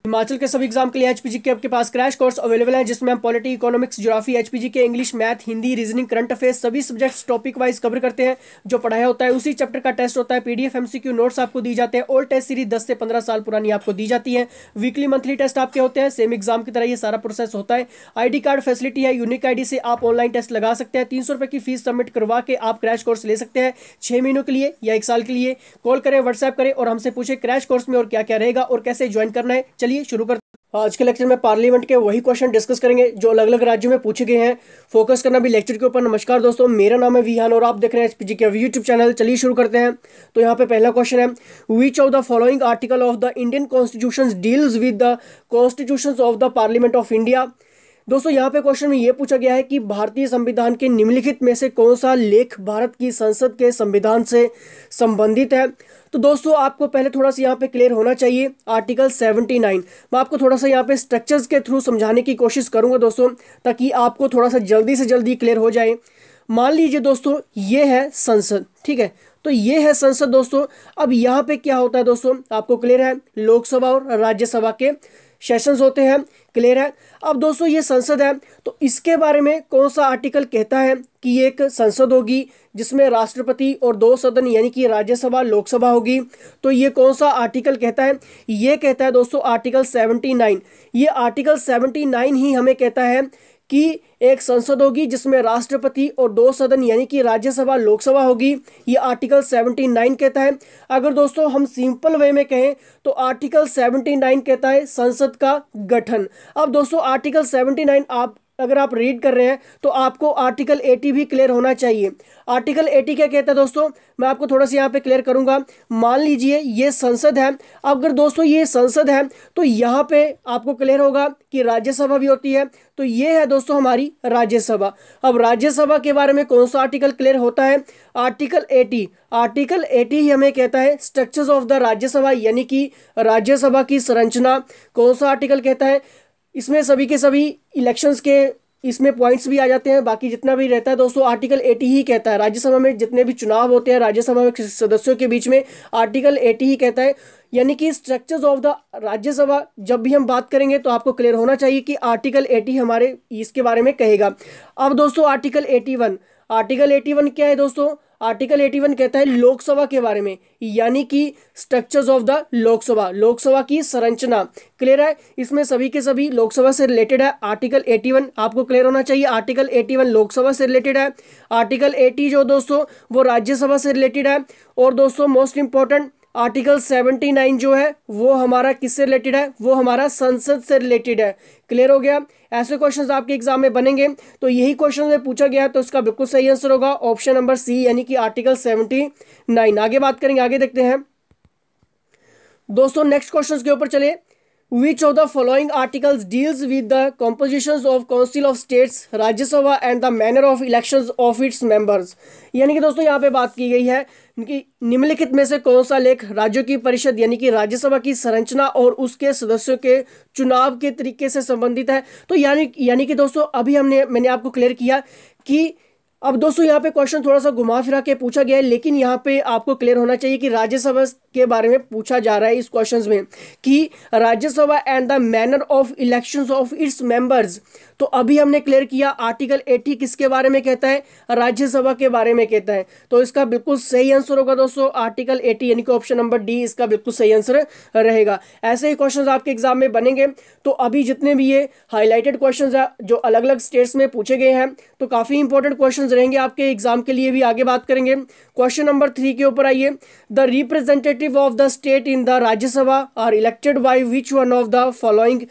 हिमाचल के सभी एग्जाम के लिए एचपीजी के आपके पास क्रैश कोर्स अवेलेबल है, जिसमें हम पॉलिटी, इकोनॉमिक्स, ज्योग्राफी, एचपीजी के English, math, Hindi, reasoning, current affairs सभी सब्जेक्ट्स टॉपिक वाइज कवर करते हैं। जो पढ़ाया होता है उसी चैप्टर का टेस्ट होता है। पीडीएफ एमसीक्यू नोट्स आपको दी जाते हैं। ओल्ड टेस्ट सीरीज 10 से 15 साल पुरानी आपको दी जाती है। वीकली मंथली टेस्ट आपके होते हैं। सेम एग्जाम की तरह ये सारा प्रोसेस होता है। आईडी कार्ड फैसिलिटी है। यूनिक आईडी से आप ऑनलाइन टेस्ट लगा सकते हैं। 300 रुपये की फीस सबमिट करवा के आप क्रैश कोर्स ले सकते हैं 6 महीनों के लिए या 1 साल के लिए। कॉल करें, व्हाट्सएप करें और हमसे पूछे क्रैश कोर्स में और क्या क्या रहेगा और कैसे ज्वाइन करना है। चलिए शुरू करते हैं। आज के लेक्चर में पार्लियामेंट के वही क्वेश्चन डिस्कस करेंगे जो अलग अलग राज्यों में पूछे गए हैं। फोकस करना भी लेक्चर के ऊपर। नमस्कार दोस्तों, मेरा नाम है विहान और आप देख रहे हैं एचपीजी के यूट्यूब चैनल। चलिए शुरू करते हैं। तो यहाँ पे पहला क्वेश्चन है, विच of the following article of the Indian constitution deals with the constitution of the parliament of India. दोस्तों यहाँ पे क्वेश्चन में ये पूछा गया है कि भारतीय संविधान के निम्नलिखित में से कौन सा लेख भारत की संसद के संविधान से संबंधित है। तो दोस्तों आपको पहले थोड़ा सा यहाँ पे क्लियर होना चाहिए आर्टिकल 79। मैं आपको थोड़ा सा यहाँ पे स्ट्रक्चर्स के थ्रू समझाने की कोशिश करूंगा दोस्तों, ताकि आपको थोड़ा सा जल्दी से जल्दी क्लियर हो जाए। मान लीजिए दोस्तों ये है संसद, ठीक है, तो ये है संसद दोस्तों। अब यहाँ पे क्या होता है दोस्तों, आपको क्लियर है, लोकसभा और राज्यसभा के सेशंस होते हैं, क्लियर है। अब दोस्तों ये संसद है, तो इसके बारे में कौन सा आर्टिकल कहता है कि ये एक संसद होगी जिसमें राष्ट्रपति और 2 सदन यानी कि राज्यसभा लोकसभा होगी। तो ये कौन सा आर्टिकल कहता है, ये कहता है दोस्तों आर्टिकल 79। ये आर्टिकल 79 ही हमें कहता है कि एक संसद होगी जिसमें राष्ट्रपति और 2 सदन यानी कि राज्यसभा लोकसभा होगी। ये आर्टिकल 79 कहता है। अगर दोस्तों हम सिंपल वे में कहें तो आर्टिकल 79 कहता है संसद का गठन। अब दोस्तों आर्टिकल 79 अगर आप रीड कर रहे हैं तो आपको आर्टिकल 80 भी क्लियर होना चाहिए। आर्टिकल 80 क्या कहता है दोस्तों, मैं आपको थोड़ा सा यहाँ पे क्लियर करूंगा। मान लीजिए ये संसद है। अगर दोस्तों ये संसद है तो यहाँ पे आपको क्लियर होगा कि राज्यसभा भी होती है। तो ये है दोस्तों हमारी राज्यसभा। अब राज्यसभा के बारे में कौन सा आर्टिकल क्लियर होता है, आर्टिकल 80। आर्टिकल 80 ही हमें कहता है स्ट्रक्चर्स ऑफ द राज्यसभा यानी कि राज्यसभा की संरचना। कौन सा आर्टिकल कहता है, इसमें सभी के सभी इलेक्शंस के इसमें पॉइंट्स भी आ जाते हैं। बाकी जितना भी रहता है दोस्तों आर्टिकल 80 ही कहता है। राज्यसभा में जितने भी चुनाव होते हैं राज्यसभा में सदस्यों के बीच में, आर्टिकल 80 ही कहता है। यानी कि स्ट्रक्चर्स ऑफ द राज्यसभा जब भी हम बात करेंगे तो आपको क्लियर होना चाहिए कि आर्टिकल 80 हमारे इसके बारे में कहेगा। अब दोस्तों आर्टिकल 81। आर्टिकल 81 क्या है दोस्तों, आर्टिकल 81 कहता है लोकसभा के बारे में, यानी कि structures of the Lok Sabha, Lok Sabha की संरचना। क्लियर है, इसमें सभी के सभी लोकसभा से रिलेटेड है। आर्टिकल 81 आपको क्लियर होना चाहिए। आर्टिकल 81 लोकसभा से रिलेटेड है। आर्टिकल 80 जो दोस्तों वो राज्यसभा से रिलेटेड है। और दोस्तों मोस्ट इंपॉर्टेंट आर्टिकल 79 जो है वो हमारा किससे रिलेटेड है, वो हमारा संसद से रिलेटेड है। क्लियर हो गया। ऐसे क्वेश्चंस आपके एग्जाम में बनेंगे, तो यही क्वेश्चन में पूछा गया है, तो इसका बिल्कुल सही आंसर होगा ऑप्शन नंबर सी यानी कि आर्टिकल 79। आगे बात करेंगे, आगे देखते हैं दोस्तों। नेक्स्ट क्वेश्चन के ऊपर चले। Which of the following articles deals with the compositions of Council of States, Rajya Sabha and the manner of elections of its members। यानी कि दोस्तों यहाँ पे बात की गई है कि निम्नलिखित में से कौन सा लेख राज्यों की परिषद यानी कि राज्यसभा की संरचना और उसके सदस्यों के चुनाव के तरीके से संबंधित है। तो यानी कि दोस्तों अभी मैंने आपको क्लियर किया कि अब दोस्तों यहाँ पे क्वेश्चन थोड़ा सा घुमा फिरा के पूछा गया है, लेकिन यहाँ पे आपको क्लियर होना चाहिए कि राज्यसभा के बारे में पूछा जा रहा है इस क्वेश्चंस में कि Rajya Sabha and the manner of elections of its members. तो अभी हमने क्लियर किया आर्टिकल 80 किसके बारे में कहता है, राज्यसभा के बारे में कहता है। तो इसका बिल्कुल सही आंसर होगा दोस्तों आर्टिकल 80 यानी कि ऑप्शन नंबर डी इसका बिल्कुल सही आंसर रहेगा। ऐसे ही क्वेश्चन आपके एग्जाम में बनेंगे। तो अभी जितने भी ये हाईलाइटेड क्वेश्चन है जो अलग अलग स्टेट्स में पूछे गए हैं, तो काफी इंपॉर्टेंट क्वेश्चन रहेंगे आपके एग्जाम के लिए भी। आगे बात करेंगे क्वेश्चन नंबर 3 के ऊपर आइए। The representative of the state in the Rajya Sabha are elected by which one of the following.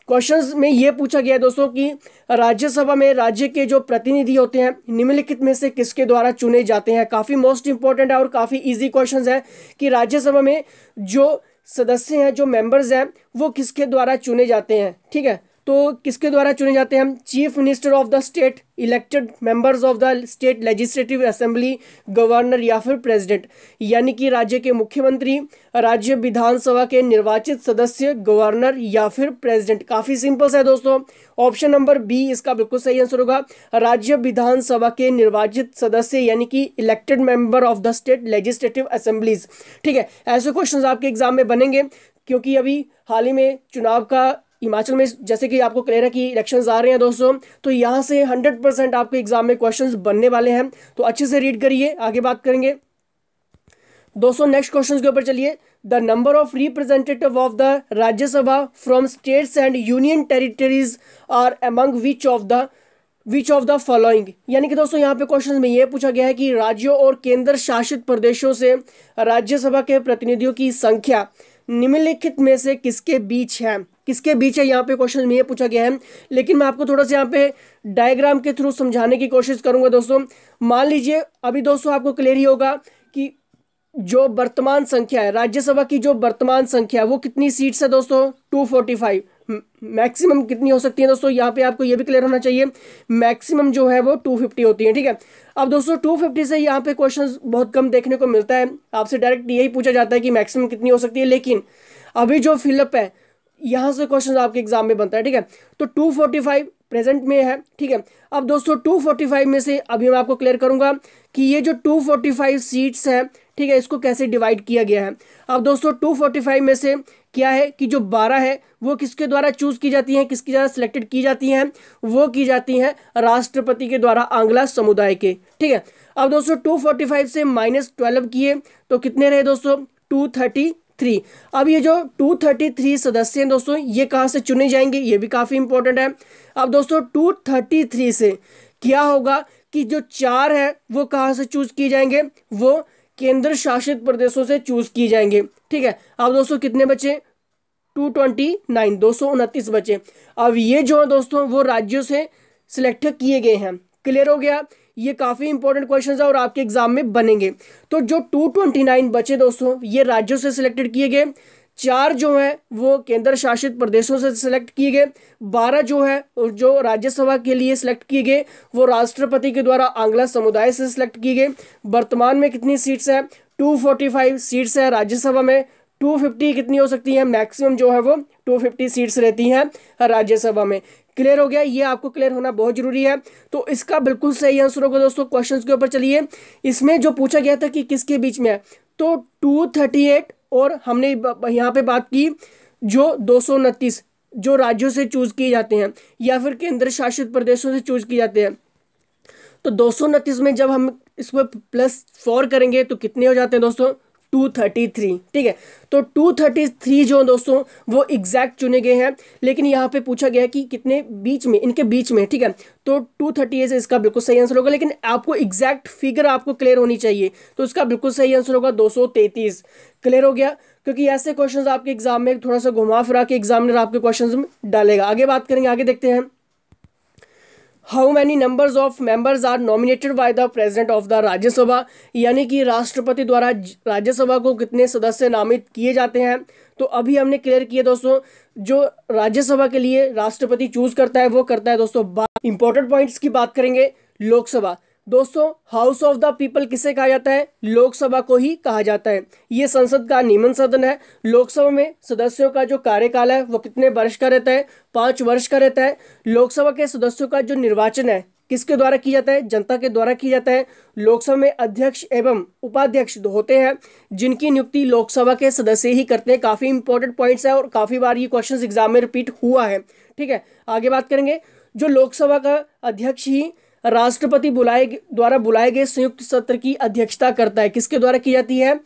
Questions में ये पूछा गया है दोस्तों कि राज्यसभा में राज्य के जो प्रतिनिधि होते हैं निम्नलिखित में से किसके द्वारा चुने जाते हैं। काफी मोस्ट इंपॉर्टेंट है और काफी इजी क्वेश्चंस है कि राज्यसभा में जो सदस्य हैं, जो मेंबर्स हैं, वो किसके द्वारा चुने जाते हैं। ठीक है, तो किसके द्वारा चुने जाते हैं, chief minister of the state, elected members of the state legislative assembly, governor या फिर प्रेसिडेंट। यानी कि राज्य के मुख्यमंत्री, राज्य विधानसभा के निर्वाचित सदस्य, गवर्नर या फिर प्रेसिडेंट। काफी सिंपल है दोस्तों, ऑप्शन नंबर बी इसका बिल्कुल सही आंसर होगा, राज्य विधानसभा के निर्वाचित सदस्य यानी कि elected member of the state legislative assemblies. ठीक है, ऐसे क्वेश्चन आपके एग्जाम में बनेंगे। क्योंकि अभी हाल ही में चुनाव का हिमाचल में जैसे कि आपको क्लियर है कि इलेक्शंस आ रहे हैं दोस्तों, तो यहाँ से 100% आपके एग्जाम में क्वेश्चंस बनने वाले हैं, तो अच्छे से रीड करिए। आगे बात करेंगे दोस्तों नेक्स्ट क्वेश्चन के ऊपर चलिए। The number of representative of the Rajya Sabha from states and union territories are among which of the following, यानी कि दोस्तों यहाँ पे क्वेश्चन में ये पूछा गया है कि राज्यों और केंद्र शासित प्रदेशों से राज्यसभा के प्रतिनिधियों की संख्या निम्नलिखित में से किसके बीच है, किसके बीच है, यहाँ पे क्वेश्चन में ये पूछा गया है। लेकिन मैं आपको थोड़ा सा यहाँ पे डायग्राम के थ्रू समझाने की कोशिश करूंगा दोस्तों। मान लीजिए अभी दोस्तों आपको क्लियर ही होगा कि जो वर्तमान संख्या है राज्यसभा की, जो वर्तमान संख्या है वो कितनी सीट्स है दोस्तों, 245। मैक्सिमम कितनी हो सकती है दोस्तों, यहाँ पे आपको ये भी क्लियर होना चाहिए, मैक्सिमम जो है वो 250 होती है, ठीक है। अब दोस्तों 250 से यहाँ पे क्वेश्चंस बहुत कम देखने को मिलता है, आपसे डायरेक्ट यही पूछा जाता है कि मैक्सिमम कितनी हो सकती है, लेकिन अभी जो फिलअप है यहाँ से क्वेश्चन आपके एग्जाम में बनता है, ठीक है। तो 245 प्रेजेंट में है, ठीक है। अब दोस्तों 245 में से अभी मैं आपको क्लियर करूंगा कि ये जो 245 सीट्स है, ठीक है, इसको कैसे डिवाइड किया गया है। अब दोस्तों 245 में से क्या है कि जो 12 है वो किसके द्वारा चूज की जाती हैं, किसके द्वारा सिलेक्टेड की जाती हैं, वो की जाती हैं राष्ट्रपति के द्वारा आंग्ला समुदाय के, ठीक है। अब दोस्तों 245 से -12 किए तो कितने रहे दोस्तों, 233। अब ये जो 233 सदस्य हैं दोस्तों, ये कहाँ से चुने जाएंगे, ये भी काफ़ी इंपॉर्टेंट है। अब दोस्तों 233 से क्या होगा कि जो 4 है वो कहाँ से चूज किए जाएंगे, वो केंद्र शासित प्रदेशों से चूज किए जाएंगे, ठीक है। अब दोस्तों कितने बचे, 229, 229 बचे। अब ये जो है दोस्तों वो राज्यों से सिलेक्ट किए गए हैं। क्लियर हो गया, ये काफ़ी इंपॉर्टेंट क्वेश्चन है और आपके एग्जाम में बनेंगे। तो जो 229 बचे दोस्तों ये राज्यों से सिलेक्टेड किए गए, 4 जो है वो केंद्र शासित प्रदेशों से सिलेक्ट किए गए, 12 जो है जो राज्यसभा के लिए सिलेक्ट किए गए वो राष्ट्रपति के द्वारा आंग्ला समुदाय से सिलेक्ट किए गए। वर्तमान में कितनी सीट्स है, 245 सीट्स है राज्यसभा में, 250 कितनी हो सकती है, मैक्सिमम जो है वो 250 सीट्स रहती हैं राज्यसभा में। क्लियर हो गया, ये आपको क्लियर होना बहुत जरूरी है। तो इसका बिल्कुल सही आंसर होगा दोस्तों। क्वेश्चंस के ऊपर चलिए, इसमें जो पूछा गया था कि किसके बीच में है, तो 238 और हमने यहाँ पे बात की जो 229 जो राज्यों से चूज किए जाते हैं या फिर केंद्र शासित प्रदेशों से चूज किए जाते हैं, तो 229 में जब हम इसको +4 करेंगे तो कितने हो जाते हैं दोस्तों, 233, ठीक है। तो 233 जो दोस्तों वो एग्जैक्ट चुने गए हैं, लेकिन यहाँ पे पूछा गया है कि कितने बीच में, इनके बीच में, ठीक है। तो 238 से इसका बिल्कुल सही आंसर होगा, लेकिन आपको एग्जैक्ट फिगर आपको क्लियर होनी चाहिए, तो इसका बिल्कुल सही आंसर होगा 233। क्लियर हो गया, क्योंकि ऐसे क्वेश्चन आपके एग्जाम में थोड़ा सा घुमा फिरा के एग्जामिनर आपके क्वेश्चन में डालेगा। आगे बात करेंगे, आगे देखते हैं। How many numbers of members are nominated by the president of the Rajya Sabha, यानी कि राष्ट्रपति द्वारा राज्यसभा को कितने सदस्य नामित किए जाते हैं। तो अभी हमने क्लियर किया दोस्तों, जो राज्यसभा के लिए राष्ट्रपति चूज करता है वो करता है दोस्तों। इंपॉर्टेंट पॉइंट्स की बात करेंगे, लोकसभा दोस्तों, हाउस ऑफ द पीपल किसे कहा जाता है, लोकसभा को ही कहा जाता है। ये संसद का निम्न सदन है। लोकसभा में सदस्यों का जो कार्यकाल है वो कितने वर्ष का रहता है, 5 वर्ष का रहता है। लोकसभा के सदस्यों का जो निर्वाचन है किसके द्वारा किया जाता है, जनता के द्वारा किया जाता है। लोकसभा में अध्यक्ष एवं उपाध्यक्ष होते हैं जिनकी नियुक्ति लोकसभा के सदस्य ही करते हैं। काफ़ी इंपॉर्टेंट पॉइंट्स है और काफ़ी बार ये क्वेश्चन एग्जाम में रिपीट हुआ है, ठीक है। आगे बात करेंगे, जो लोकसभा का अध्यक्ष ही राष्ट्रपति द्वारा बुलाए गए संयुक्त सत्र की अध्यक्षता करता है। किसके द्वारा की जाती है,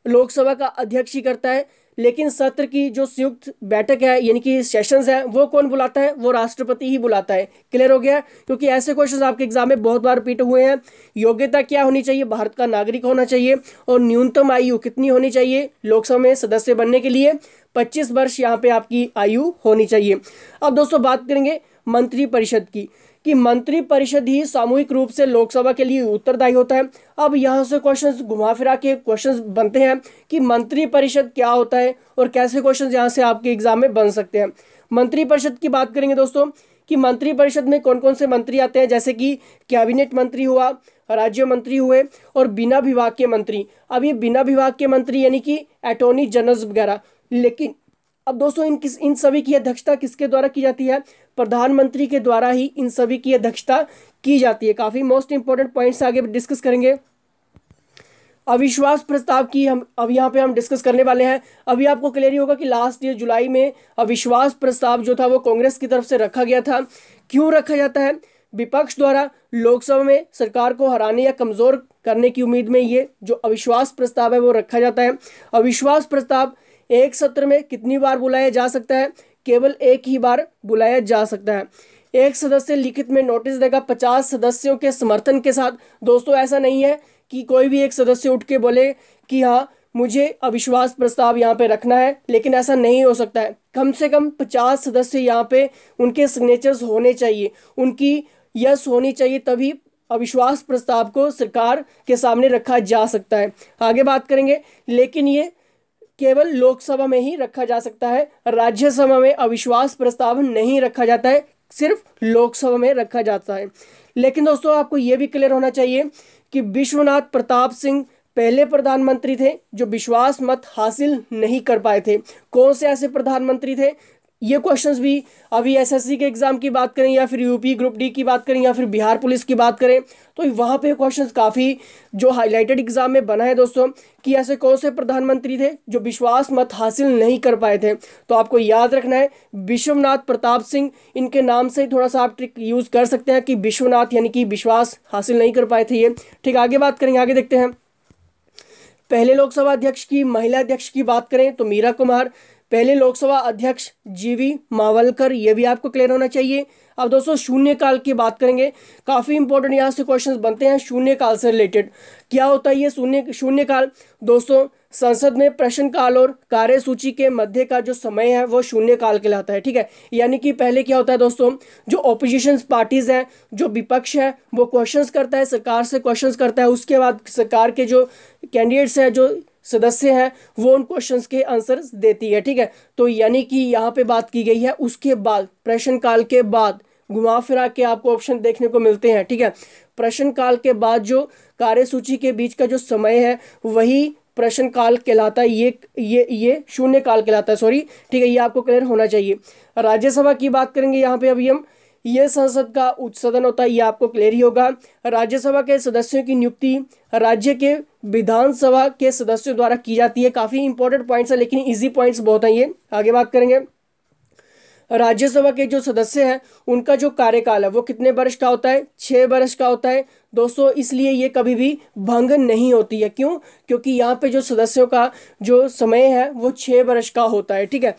लोकसभा का अध्यक्ष ही करता है, लेकिन सत्र की जो संयुक्त बैठक है यानी कि सेशंस है वो कौन बुलाता है, वो राष्ट्रपति ही बुलाता है। क्लियर हो गया, क्योंकि ऐसे क्वेश्चंस आपके एग्जाम में बहुत बार रिपीट हुए हैं। योग्यता क्या होनी चाहिए, भारत का नागरिक होना चाहिए, और न्यूनतम आयु कितनी होनी चाहिए लोकसभा में सदस्य बनने के लिए, 25 वर्ष यहाँ पे आपकी आयु होनी चाहिए। अब दोस्तों बात करेंगे मंत्रिपरिषद की, कि मंत्रिपरिषद ही सामूहिक रूप से लोकसभा के लिए उत्तरदायी होता है। अब यहाँ से क्वेश्चंस घुमा फिरा के क्वेश्चंस बनते हैं कि मंत्रिपरिषद क्या होता है और कैसे क्वेश्चंस यहाँ से आपके एग्जाम में बन सकते हैं। मंत्रिपरिषद की बात करेंगे दोस्तों, कि मंत्रिपरिषद में कौन कौन से मंत्री आते हैं, जैसे कि कैबिनेट मंत्री हुआ, राज्य मंत्री हुए और बिना विभाग के मंत्री। अब ये बिना विभाग के मंत्री यानी कि अटॉर्नी जनरल्स वगैरह, लेकिन अब दोस्तों इन सभी की अध्यक्षता किसके द्वारा की जाती है, प्रधानमंत्री के द्वारा ही इन सभी की अध्यक्षता की जाती है। काफ़ी मोस्ट इंपॉर्टेंट पॉइंट्स आगे डिस्कस करेंगे। अविश्वास प्रस्ताव की हम अब यहाँ पे हम डिस्कस करने वाले हैं। अभी आपको क्लियर ही होगा कि लास्ट ईयर जुलाई में अविश्वास प्रस्ताव जो था वो कांग्रेस की तरफ से रखा गया था। क्यों रखा जाता है? विपक्ष द्वारा लोकसभा में सरकार को हराने या कमजोर करने की उम्मीद में ये जो अविश्वास प्रस्ताव है वो रखा जाता है। अविश्वास प्रस्ताव एक सत्र में कितनी बार बुलाया जा सकता है? केवल एक ही बार बुलाया जा सकता है। एक सदस्य लिखित में नोटिस देगा 50 सदस्यों के समर्थन के साथ। दोस्तों ऐसा नहीं है कि कोई भी एक सदस्य उठ के बोले कि हाँ मुझे अविश्वास प्रस्ताव यहाँ पे रखना है, लेकिन ऐसा नहीं हो सकता है। कम से कम 50 सदस्य यहाँ पे उनके सिग्नेचर्स होने चाहिए, उनकी यस होनी चाहिए, तभी अविश्वास प्रस्ताव को सरकार के सामने रखा जा सकता है। आगे बात करेंगे, लेकिन ये केवल लोकसभा में ही रखा जा सकता है, राज्यसभा में अविश्वास प्रस्ताव नहीं रखा जाता है, सिर्फ लोकसभा में रखा जाता है। लेकिन दोस्तों आपको यह भी क्लियर होना चाहिए कि विश्वनाथ प्रताप सिंह पहले प्रधानमंत्री थे जो विश्वास मत हासिल नहीं कर पाए थे। कौन से ऐसे प्रधानमंत्री थे? ये क्वेश्चंस भी अभी एसएससी के एग्जाम की बात करें या फिर यूपी ग्रुप डी की बात करें या फिर बिहार पुलिस की बात करें तो वहाँ पे क्वेश्चंस काफ़ी जो हाईलाइटेड एग्जाम में बना है दोस्तों कि ऐसे कौन से प्रधानमंत्री थे जो विश्वास मत हासिल नहीं कर पाए थे। तो आपको याद रखना है विश्वनाथ प्रताप सिंह, इनके नाम से थोड़ा सा आप ट्रिक यूज़ कर सकते हैं कि विश्वनाथ यानी कि विश्वास हासिल नहीं कर पाए थे ये। ठीक, आगे बात करेंगे, आगे देखते हैं। पहले लोकसभा अध्यक्ष की महिला अध्यक्ष की बात करें तो मीरा कुमार। पहले लोकसभा अध्यक्ष जीवी मावलकर, ये भी आपको क्लियर होना चाहिए। अब दोस्तों शून्यकाल की बात करेंगे, काफ़ी इंपॉर्टेंट यहाँ से क्वेश्चंस बनते हैं शून्यकाल से रिलेटेड। क्या होता है ये शून्यकाल? दोस्तों संसद में प्रश्नकाल और कार्यसूची के मध्य का जो समय है वो शून्यकाल कहलाता है। ठीक है, यानी कि पहले क्या होता है दोस्तों, जो ऑपोजिशन पार्टीज हैं, जो विपक्ष है वो क्वेश्चंस करता है, सरकार से क्वेश्चंस करता है, उसके बाद सरकार के जो कैंडिडेट्स हैं, जो सदस्य हैं, वो उन क्वेश्चंस के आंसर्स देती है। ठीक है, तो यानी कि यहाँ पे बात की गई है उसके बाद, प्रश्नकाल के बाद, घुमा फिरा के आपको ऑप्शन देखने को मिलते हैं। ठीक है, प्रश्नकाल के बाद जो कार्यसूची के बीच का जो समय है वही प्रश्नकाल कहलाता है, ये शून्यकाल कहलाता है, सॉरी। ठीक है, ये आपको क्लियर होना चाहिए। राज्यसभा की बात करेंगे यहाँ पे अभी हम, ये संसद का उच्च सदन होता है, ये आपको क्लियर ही होगा। राज्यसभा के सदस्यों की नियुक्ति राज्य के विधानसभा के सदस्यों द्वारा की जाती है। काफ़ी इंपॉर्टेंट पॉइंट्स है लेकिन इजी पॉइंट्स बहुत हैं ये। आगे बात करेंगे, राज्यसभा के जो सदस्य हैं उनका जो कार्यकाल है वो कितने वर्ष का होता है? 6 वर्ष का होता है दोस्तों। इसलिए ये कभी भी भंग नहीं होती है। क्यों? क्योंकि यहाँ पे जो सदस्यों का जो समय है वो 6 वर्ष का होता है। ठीक है,